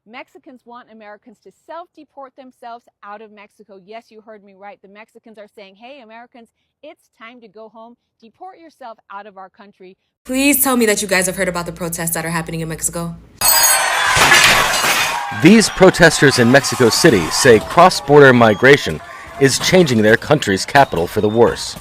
Mexicans want Americans to self-deport themselves out of Mexico. Yes, you heard me right. The Mexicans are saying, hey, Americans, it's time to go home. Deport yourself out of our country. Please tell me that you guys have heard about the protests that are happening in Mexico. These protesters in Mexico City say cross-border migration is changing their country's capital for the worse.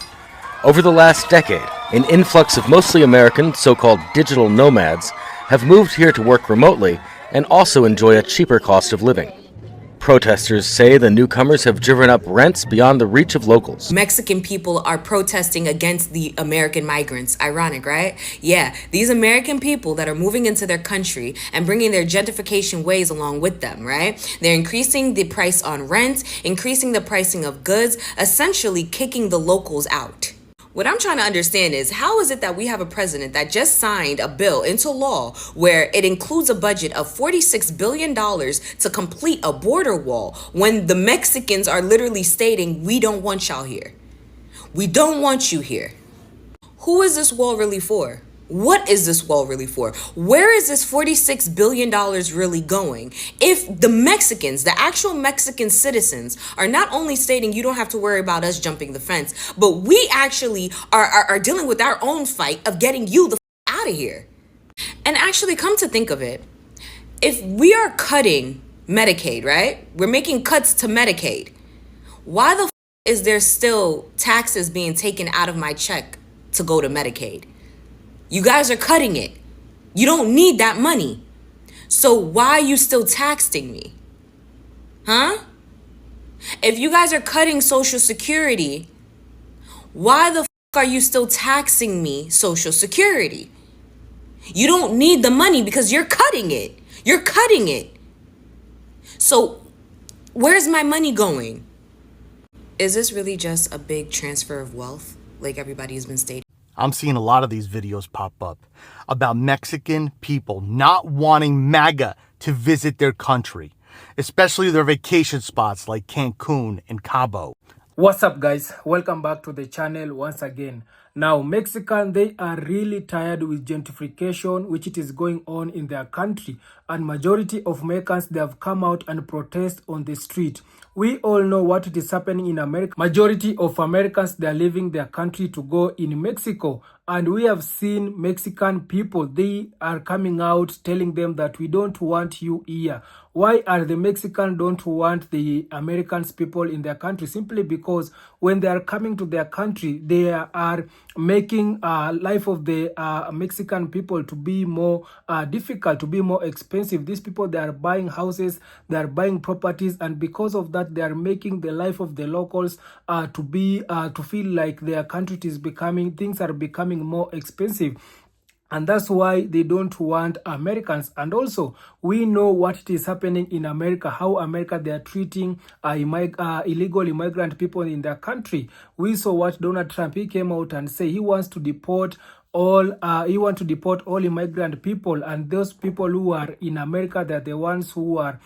Over the last decade, an influx of mostly American so-called digital nomads have moved here to work remotely and also enjoy a cheaper cost of living. Protesters say the newcomers have driven up rents beyond the reach of locals. Mexican people are protesting against the American migrants. Ironic, right? Yeah, these American people that are moving into their country and bringing their gentrification ways along with them, right? They're increasing the price on rent, increasing the pricing of goods, essentially kicking the locals out. What I'm trying to understand is, how is it that we have a president that just signed a bill into law where it includes a budget of $46 billion to complete a border wall when the Mexicans are literally stating, we don't want y'all here. We don't want you here. Who is this wall really for? What is this wall really for? Where is this $46 billion really going? If the Mexicans, the actual Mexican citizens, are not only stating you don't have to worry about us jumping the fence, but we actually are dealing with our own fight of getting you the out of here. And actually, come to think of it, if we are cutting Medicaid, right? We're making cuts to Medicaid. Why the is there still taxes being taken out of my check to go to Medicaid? You guys are cutting it. You don't need that money. So why are you still taxing me? Huh? If you guys are cutting Social Security, why the are you still taxing me Social Security? You don't need the money because you're cutting it. You're cutting it. So where's my money going? Is this really just a big transfer of wealth like everybody has been stating? I'm seeing a lot of these videos pop up about Mexican people not wanting MAGA to visit their country, especially their vacation spots like Cancun and Cabo. What's up, guys? Welcome back to the channel once again. Now, Mexicans, they are really tired with gentrification, which it is going on in their country. And majority of Mexicans, they have come out and protest on the street. We all know what it is happening in America. Majority of Americans, they are leaving their country to go in Mexico. And we have seen Mexican people, they are coming out telling them that we don't want you here. Why are the Mexicans don't want the Americans people in their country? Simply because when they are coming to their country, they are making life of the Mexican people to be more difficult, to be more expensive. These people, they are buying houses, they are buying properties, and because of that, they are making the life of the locals to feel like their country is becoming, things are becoming more expensive. And that's why they don't want Americans. And also, we know what is happening in America, how America, they are treating illegal immigrant people in their country. We saw what Donald Trump, he came out and said he wants to deport all immigrant people, and those people who are in America, they're the ones who are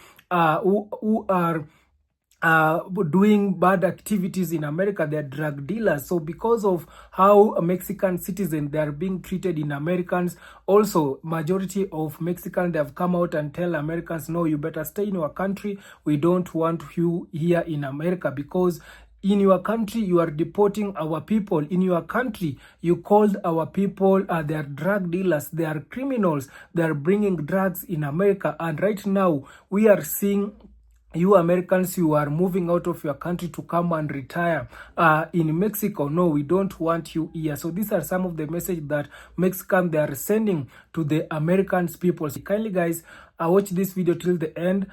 doing bad activities in America. They're drug dealers. So because of how Mexican citizens, they are being treated in Americans, also majority of Mexicans, they have come out and tell Americans, no, you better stay in your country. We don't want you here in America because in your country, you are deporting our people. In your country, you called our people, they are drug dealers, they are criminals, they are bringing drugs in America. And right now, we are seeing you Americans, you are moving out of your country to come and retire in Mexico. No, we don't want you here. So these are some of the messages that Mexicans, they are sending to the Americans people. So kindly, guys, watch this video till the end.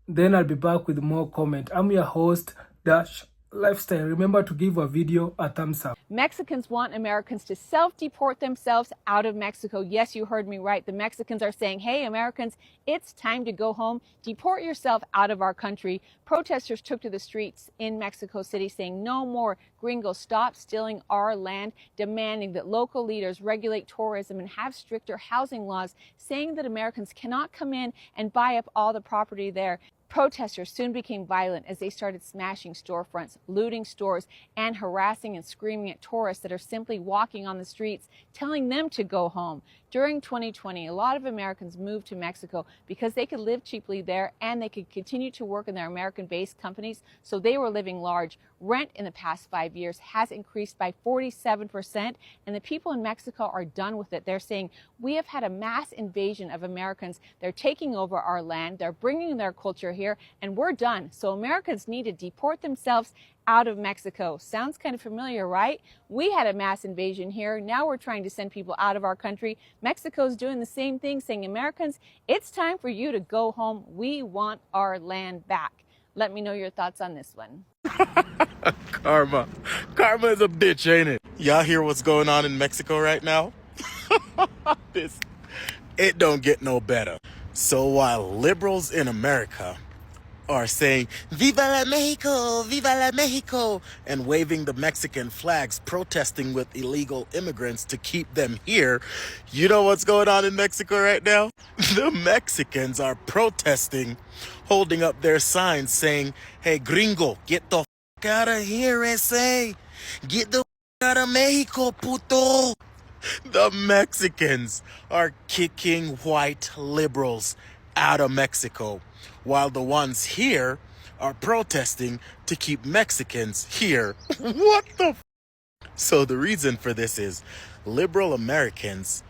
Then I'll be back with more comment. I'm your host, Dash Lifestyle. Remember to give a video a thumbs up. Mexicans want Americans to self-deport themselves out of Mexico. Yes, you heard me right. The Mexicans are saying, hey, Americans, it's time to go home. Deport yourself out of our country. Protesters took to the streets in Mexico City saying, no more gringos, stop stealing our land, demanding that local leaders regulate tourism and have stricter housing laws, saying that Americans cannot come in and buy up all the property there. Protesters soon became violent as they started smashing storefronts, looting stores, and harassing and screaming at tourists that are simply walking on the streets, telling them to go home. During 2020, a lot of Americans moved to Mexico because they could live cheaply there and they could continue to work in their American-based companies, so they were living large. Rent in the past 5 years has increased by 47%, and the people in Mexico are done with it. They're saying, we have had a mass invasion of Americans. They're taking over our land, they're bringing their culture here, and we're done. So Americans need to deport themselves out of Mexico. Sounds kind of familiar, right? We had a mass invasion here. Now we're trying to send people out of our country. Mexico's doing the same thing, saying, Americans, it's time for you to go home. We want our land back. Let me know your thoughts on this one. Karma is a bitch, ain't it? Y'all hear what's going on in Mexico right now? It don't get no better. So while liberals in America are saying, Viva la Mexico, and waving the Mexican flags, protesting with illegal immigrants to keep them here, you know what's going on in Mexico right now? The Mexicans are protesting, holding up their signs saying, hey, gringo, get the f*** out of here, SA. Get the f*** out of Mexico, puto. The Mexicans are kicking white liberals out of Mexico, while the ones here are protesting to keep Mexicans here. What the f***? So the reason for this is liberal Americans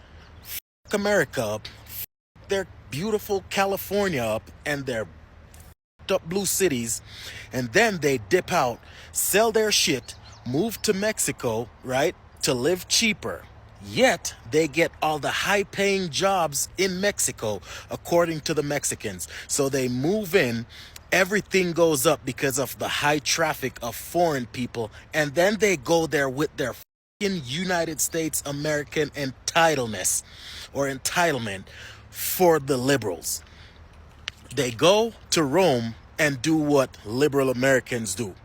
f*** America up, f*** their beautiful California up and their f***ed up blue cities, and then they dip out, sell their shit, move to Mexico, right, to live cheaper. Yet they get all the high-paying jobs in Mexico, according to the Mexicans. So they move in, everything goes up because of the high traffic of foreign people, and then they go there with their fucking United States American entitlement for the liberals. They go to Rome and do what liberal Americans do,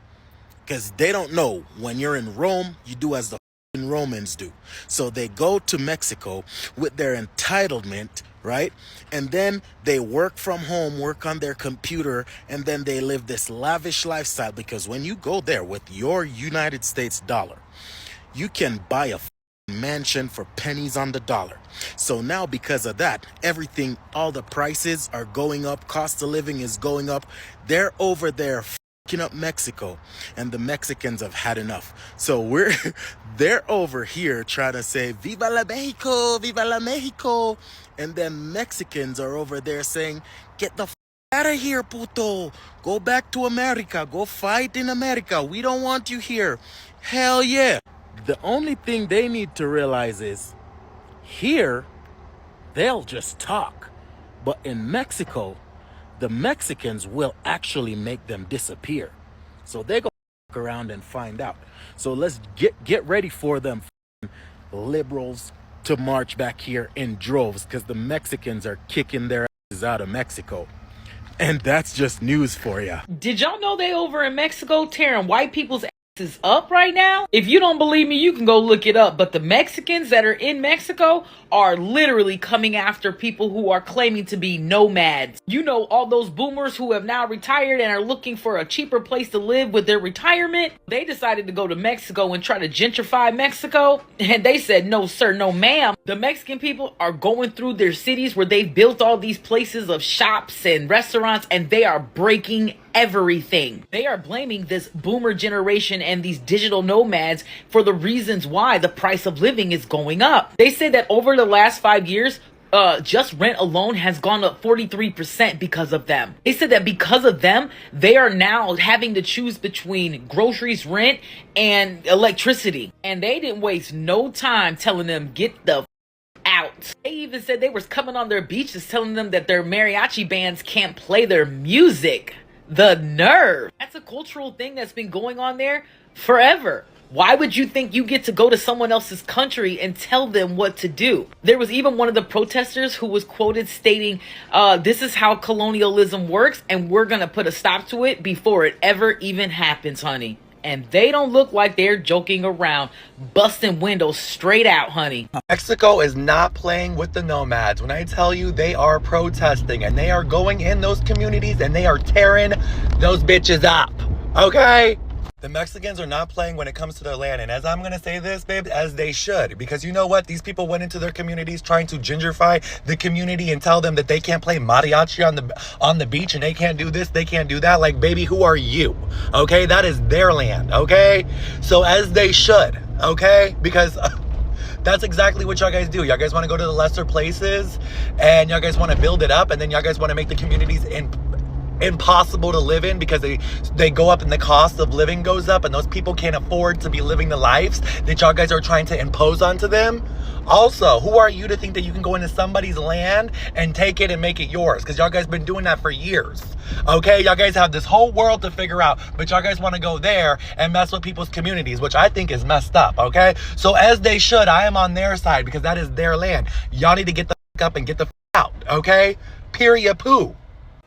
because they don't know when you're in Rome, you do as the Romans do. So they go to Mexico with their entitlement, right? And then they work from home, work on their computer, and then they live this lavish lifestyle, because when you go there with your United States dollar, you can buy a mansion for pennies on the dollar. So now because of that, everything, all the prices are going up, cost of living is going up. They're over there up Mexico, and the Mexicans have had enough. So they're over here trying to say Viva la Mexico, and then Mexicans are over there saying, get the out of here, puto, go back to America, go fight in America, we don't want you here. Hell yeah. The only thing they need to realize is here they'll just talk, but in Mexico the Mexicans will actually make them disappear. So they're going to look around and find out. So let's get ready for them liberals to march back here in droves, because the Mexicans are kicking their asses out of Mexico. And that's just news for ya. Did y'all know they over in Mexico tearing white people's asses up right now? If you don't believe me, you can go look it up. But the Mexicans that are in Mexico are literally coming after people who are claiming to be nomads. You know, all those boomers who have now retired and are looking for a cheaper place to live with their retirement. They decided to go to Mexico and try to gentrify Mexico. And they said, no, sir, no, ma'am. The Mexican people are going through their cities where they've built all these places of shops and restaurants, and they are breaking everything. They are blaming this boomer generation and these digital nomads for the reasons why the price of living is going up. They said that over the last 5 years, just rent alone has gone up 43% because of them. They said that because of them, they are now having to choose between groceries, rent, and electricity. And they didn't waste no time telling them, get the out. They even said they was coming on their beaches telling them that their mariachi bands can't play their music. The nerve. That's a cultural thing that's been going on there forever. Why would you think you get to go to someone else's country and tell them what to do? There was even one of the protesters who was quoted stating, this is how colonialism works, and we're going to put a stop to it before it ever even happens, honey. And they don't look like they're joking around, busting windows straight out, honey. Mexico is not playing with the nomads. When I tell you they are protesting and they are going in those communities and they are tearing those bitches up, okay? The Mexicans are not playing when it comes to their land. And as I'm going to say this, babe, as they should. Because you know what? These people went into their communities trying to gentrify the community and tell them that they can't play mariachi on the beach and they can't do this, they can't do that. Like, baby, who are you? Okay? That is their land. Okay? So as they should. Okay? Because that's exactly what y'all guys do. Y'all guys want to go to the lesser places and y'all guys want to build it up, and then y'all guys want to make the communities impossible to live in because they go up and the cost of living goes up, and those people can't afford to be living the lives that y'all guys are trying to impose onto them. Also, who are you to think that you can go into somebody's land and take it and make it yours? Because y'all guys been doing that for years. Okay, y'all guys have this whole world to figure out, but y'all guys want to go there and mess with people's communities, which I think is messed up. Okay, so as they should, I am on their side because that is their land. Y'all need to get the up and get the out. Okay, period. Poo.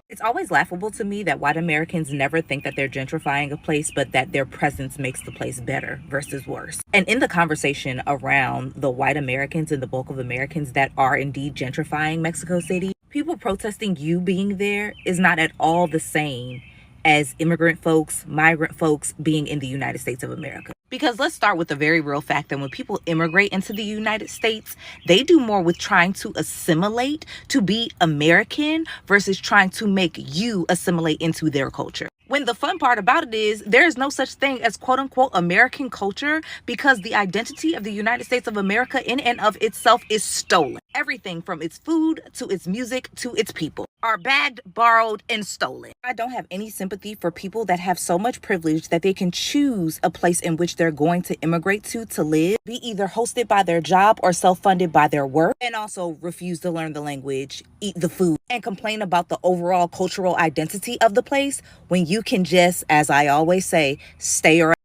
It's always laughable to me that white Americans never think that they're gentrifying a place, but that their presence makes the place better versus worse. And in the conversation around the white Americans and the bulk of Americans that are indeed gentrifying Mexico City, people protesting you being there is not at all the same as immigrant folks, migrant folks being in the United States of America. Because let's start with the very real fact that when people immigrate into the United States, they do more with trying to assimilate to be American versus trying to make you assimilate into their culture. When the fun part about it is there is no such thing as quote unquote American culture because the identity of the United States of America in and of itself is stolen. Everything from its food to its music to its people are bagged, borrowed, and stolen. I don't have any sympathy for people that have so much privilege that they can choose a place in which they're going to immigrate to live, be either hosted by their job or self-funded by their work, and also refuse to learn the language, eat the food, and complain about the overall cultural identity of the place when you can just, as I always say, stay around.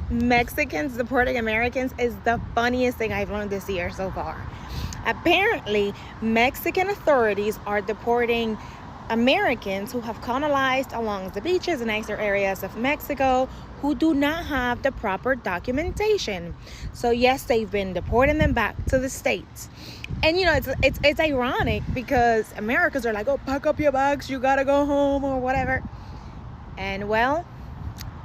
Mexicans deporting Americans is the funniest thing I've learned this year so far. Apparently, Mexican authorities are deporting Americans who have colonized along the beaches and nicer areas of Mexico who do not have the proper documentation. So yes, they've been deporting them back to the States. And you know, it's ironic because Americans are like, oh, pack up your bags, you gotta go home or whatever. And well,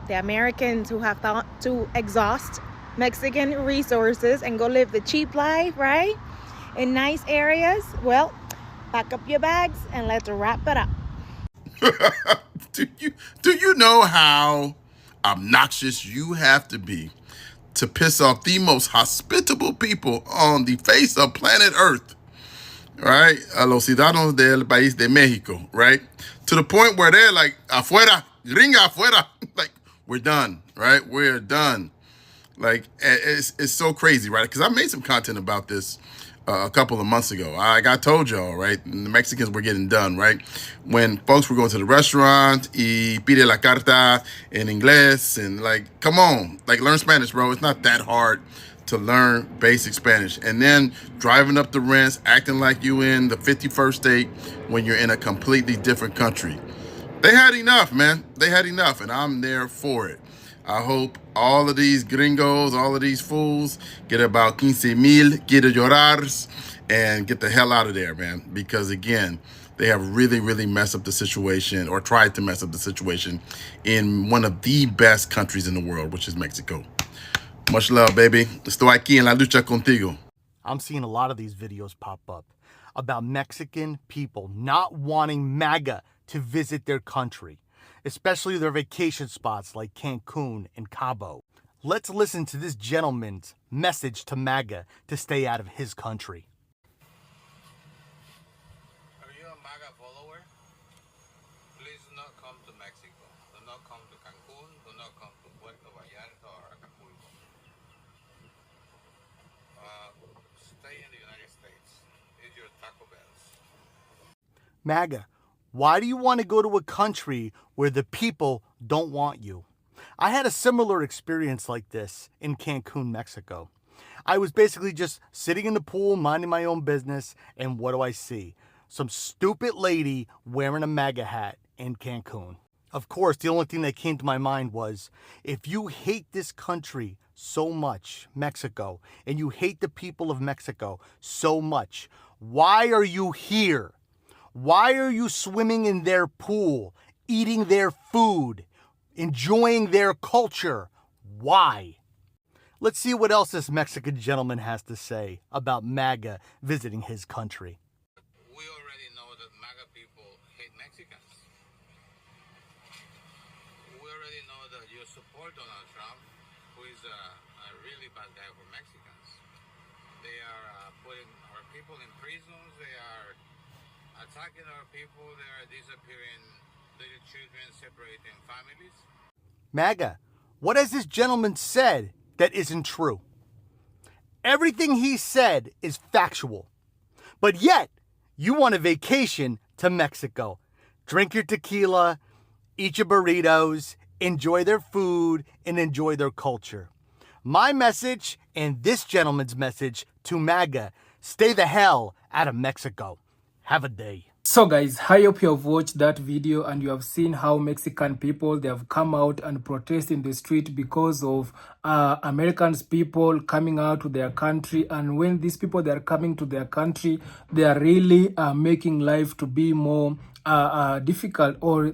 the Americans who have thought to exhaust Mexican resources and go live the cheap life, right? In nice areas, well, pack up your bags and let's wrap it up. Do you know how obnoxious you have to be to piss off the most hospitable people on the face of planet Earth? Right? A los ciudadanos del país de México, right? To the point where they're like, afuera, gringa afuera. Like, we're done, right? We're done. Like, it's so crazy, right? Because I made some content about this a couple of months ago. I told y'all, right? The Mexicans were getting done, right? When folks were going to the restaurant, y pide la carta in inglés, and like, come on, like learn Spanish, bro. It's not that hard to learn basic Spanish. And then driving up the rents, acting like you in the 51st state when you're in a completely different country. They had enough, man. They had enough, and I'm there for it. I hope all of these gringos, all of these fools get about 15,000 quiero llorars and get the hell out of there, man. Because again, they have really, really messed up the situation or tried to mess up the situation in one of the best countries in the world, which is Mexico. Much love, baby. Estoy aquí en la lucha contigo. I'm seeing a lot of these videos pop up about Mexican people not wanting MAGA to visit their country, especially their vacation spots like Cancun and Cabo. Let's listen to this gentleman's message to MAGA to stay out of his country. Are you a MAGA follower? Please do not come to Mexico. Do not come to Cancun. Do not come to Puerto Vallarta or Acapulco. Stay in the United States. Eat your Taco Bells. MAGA, why do you want to go to a country where the people don't want you? I had a similar experience like this in Cancun, Mexico. I was basically just sitting in the pool, minding my own business, and what do I see? Some stupid lady wearing a MAGA hat in Cancun. Of course, the only thing that came to my mind was, if you hate this country so much, Mexico, and you hate the people of Mexico so much, why are you here? Why are you swimming in their pool, eating their food? enjoying their culture. Why? Let's see what else this Mexican gentleman has to say about MAGA visiting his country. We already know that MAGA people hate Mexicans. We already know that you support Donald Trump, who is a really bad guy for Mexicans. They are putting our people in prisons. They are attacking our people. They are disappearing little children, separating families. MAGA, what has this gentleman said that isn't true? Everything he said is factual. But yet, you want a vacation to Mexico. Drink your tequila, eat your burritos, enjoy their food, and enjoy their culture. My message and this gentleman's message to MAGA: stay the hell out of Mexico. Have a day. So guys, I hope you have watched that video and you have seen how Mexican people, they have come out and protest in the street because of Americans people coming out to their country. And when these people, they are coming to their country, they are really making life to be more difficult, or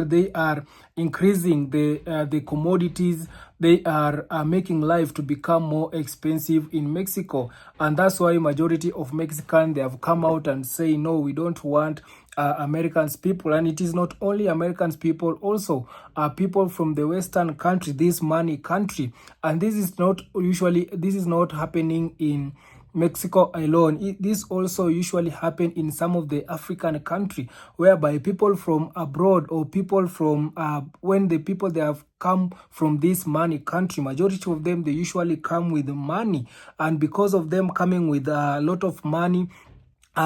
they are increasing the commodities. They are making life to become more expensive in Mexico, and that's why majority of Mexicans, they have come out and say no, we don't want Americans people. And it is not only Americans people, also people from the Western country, this money country. And this is not happening in Mexico alone. This also usually happen in some of the African country, whereby people from abroad, or people from when the people they have come from this money country, majority of them, they usually come with money, and because of them coming with a lot of money,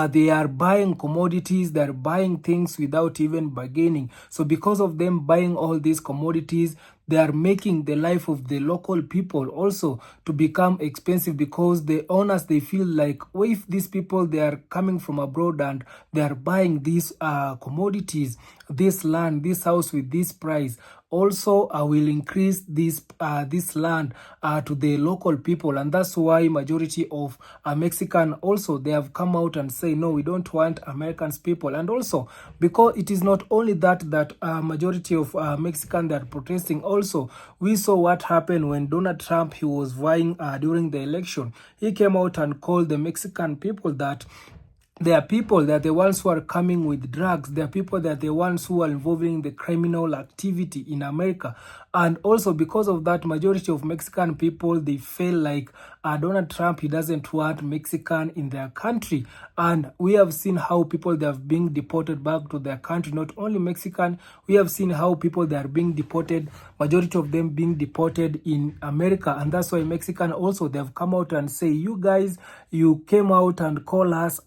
they are buying commodities, they are buying things without even bargaining. So because of them buying all these commodities, they are making the life of the local people also to become expensive, because the owners, they feel like, well, if these people, they are coming from abroad and they are buying these commodities, this land, this house with this price, also I will increase this land to the local people. And that's why majority of Mexican also, they have come out and say no, we don't want Americans people. And also because it is not only that majority of Mexican that are protesting. Also, we saw what happened when Donald Trump, he was vying during the election. He came out and called the Mexican people that there are people that the ones who are coming with drugs. There are people that the ones who are involving the criminal activity in America. And also because of that, majority of Mexican people, they feel like Donald Trump, he doesn't want Mexican in their country. And we have seen how people, they have been deported back to their country. Not only Mexican, we have seen how people, they are being deported, majority of them being deported in America. And that's why Mexican also, they have come out and say, you guys, you came out and call us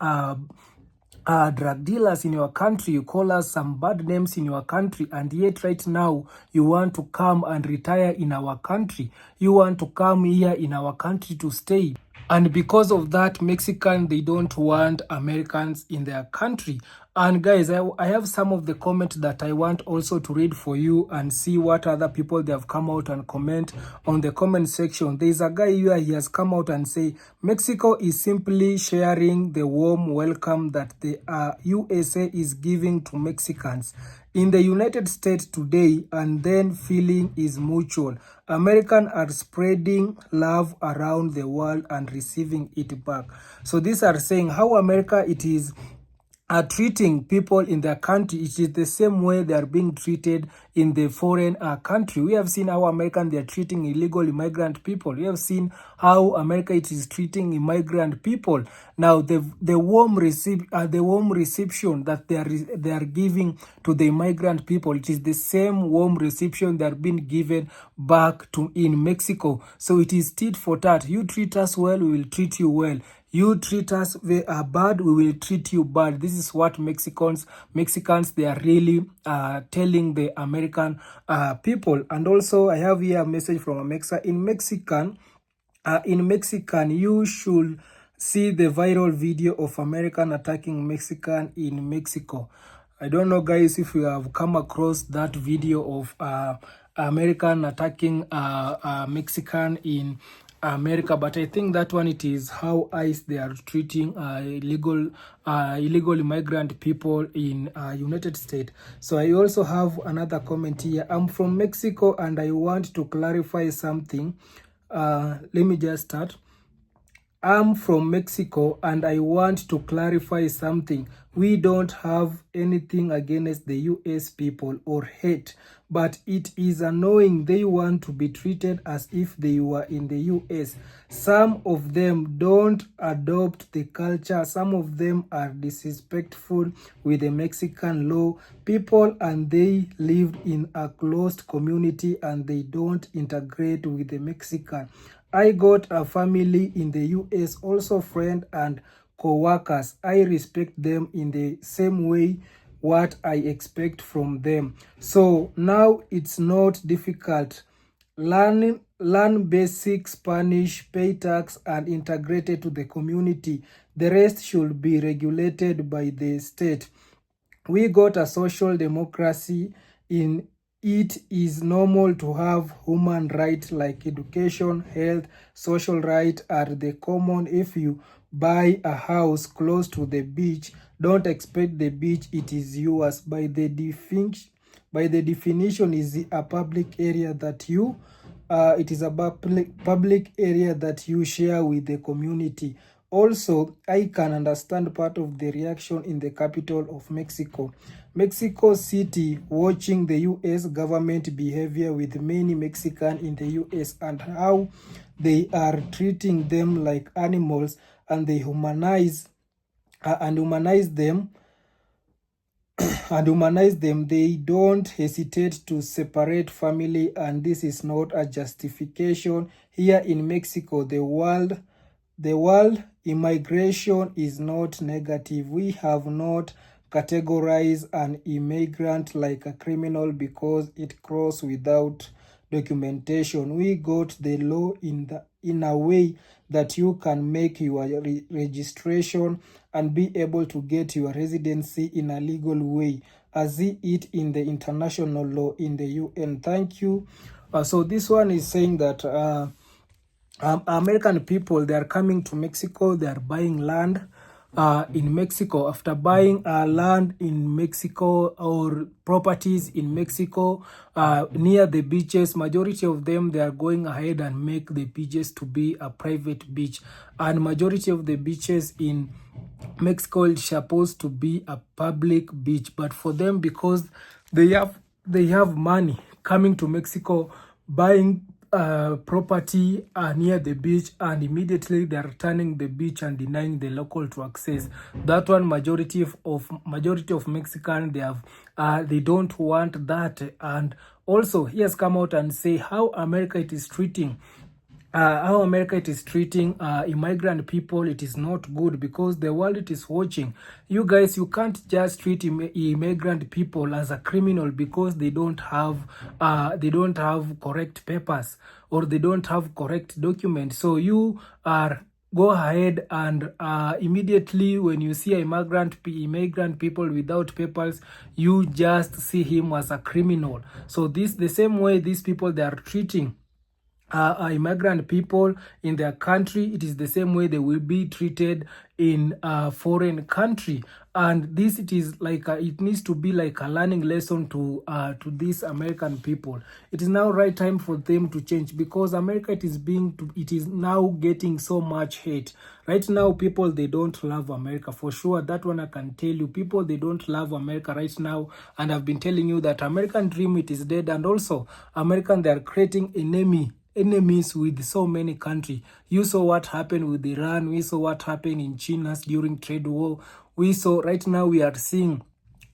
drug dealers in your country, you call us some bad names in your country, and yet right now you want to come and retire in our country. You want to come here in our country to stay. And because of that, Mexican, they don't want Americans in their country. And guys, I have some of the comments that I want also to read for you and see what other people, they have come out and comment on the comment section. There is a guy here, he has come out and say, Mexico is simply sharing the warm welcome that the USA is giving to Mexicans. In the United States today, and then feeling is mutual. Americans are spreading love around the world and receiving it back. So these are saying how America, it is treating people in their country. It is the same way they are being treated in the foreign country. We have seen how American, they are treating illegal immigrant people. We have seen how America, it is treating immigrant people. Now the warm reception that they are giving to the immigrant people, it is the same warm reception that are being given back to in Mexico. So it is tit for tat. You treat us well, we will treat you well. You treat us bad, we will treat you bad. This is what Mexicans, they are really telling the American people. And also, I have here a message from Alexa. In Mexican, you should see the viral video of American attacking Mexican in Mexico. I don't know, guys, if you have come across that video of American attacking Mexican in America, but I think that one, it is how ICE they are treating illegal immigrant people in United States. So I also have another comment here. I'm from Mexico and I want to clarify something. Let me just start. I'm from Mexico and I want to clarify something. We don't have anything against the US people or hate, but it is annoying they want to be treated as if they were in the US. Some of them don't adopt the culture. Some of them are disrespectful with the Mexican law. People and they lived in a closed community and they don't integrate with the Mexican. I got a family in the US, also friend and co-workers. I respect them in the same way what I expect from them. So now it's not difficult. Learn basic Spanish, pay tax and integrated to the community. The rest should be regulated by the state. We got a social democracy. In it is normal to have human rights like education, health, social rights are the common. If you buy a house close to the beach, don't expect the beach, it is yours. By the definition is a public area that you it is a public area that you share with the community. Also, I can understand part of the reaction in the capital of Mexico, Mexico City, watching the US government behavior with many Mexicans in the US and how they are treating them like animals and they humanize them. They don't hesitate to separate family, and this is not a justification. Here in Mexico, the world immigration is not negative. We have not categorized an immigrant like a criminal because it crosses without documentation. We got the law in a way that you can make your registration and be able to get your residency in a legal way, as see it in the international law in the UN. Thank you. So this one is saying that American people, they are coming to Mexico, they are buying land in Mexico. After buying land in Mexico or properties in Mexico near the beaches, majority of them, they are going ahead and make the beaches to be a private beach, and majority of the beaches in Mexico is supposed to be a public beach. But for them, because they have money coming to Mexico, buying property near the beach, and immediately they are turning the beach and denying the local to access. That one, majority of Mexican, they don't want that. And also he has come out and say how America is treating immigrant people. It is not good because the world it is watching. You guys, you can't just treat immigrant people as a criminal because they don't have correct papers or they don't have correct documents. So you are go ahead and immediately when you see immigrant people without papers, you just see him as a criminal. So this the same way these people, they are treating immigrant people in their country, it is the same way they will be treated in a foreign country. And this, it is like it needs to be like a learning lesson to these American people. It is now right time for them to change, because America, it is now getting so much hate. Right now, people, they don't love America for sure. That one I can tell you. People, they don't love America right now, and I've been telling you that American dream, it is dead. And also American, they are creating enemies with so many countries. You saw what happened with Iran. We saw what happened in China during trade war. We saw right now we are seeing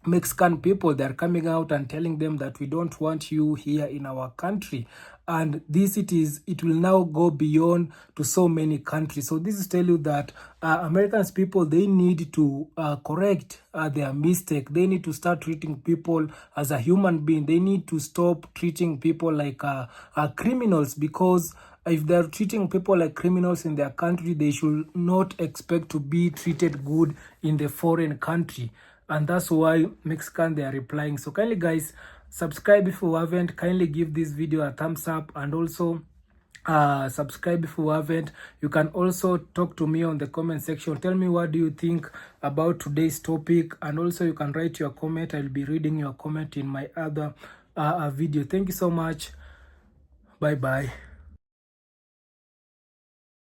Mexican people, they are coming out and telling them that we don't want you here in our country. And this, it will now go beyond to so many countries. So this is tell you that Americans people, they need to correct their mistake. They need to start treating people as a human being. They need to stop treating people like criminals, because if they're treating people like criminals in their country, they should not expect to be treated good in the foreign country. And that's why Mexican, they are replying. So kindly guys, subscribe if you haven't. Kindly give this video a thumbs up, and also subscribe if you haven't. You can also talk to me on the comment section. Tell me what do you think about today's topic, and also you can write your comment. I'll be reading your comment in my other video. Thank you so much. Bye bye.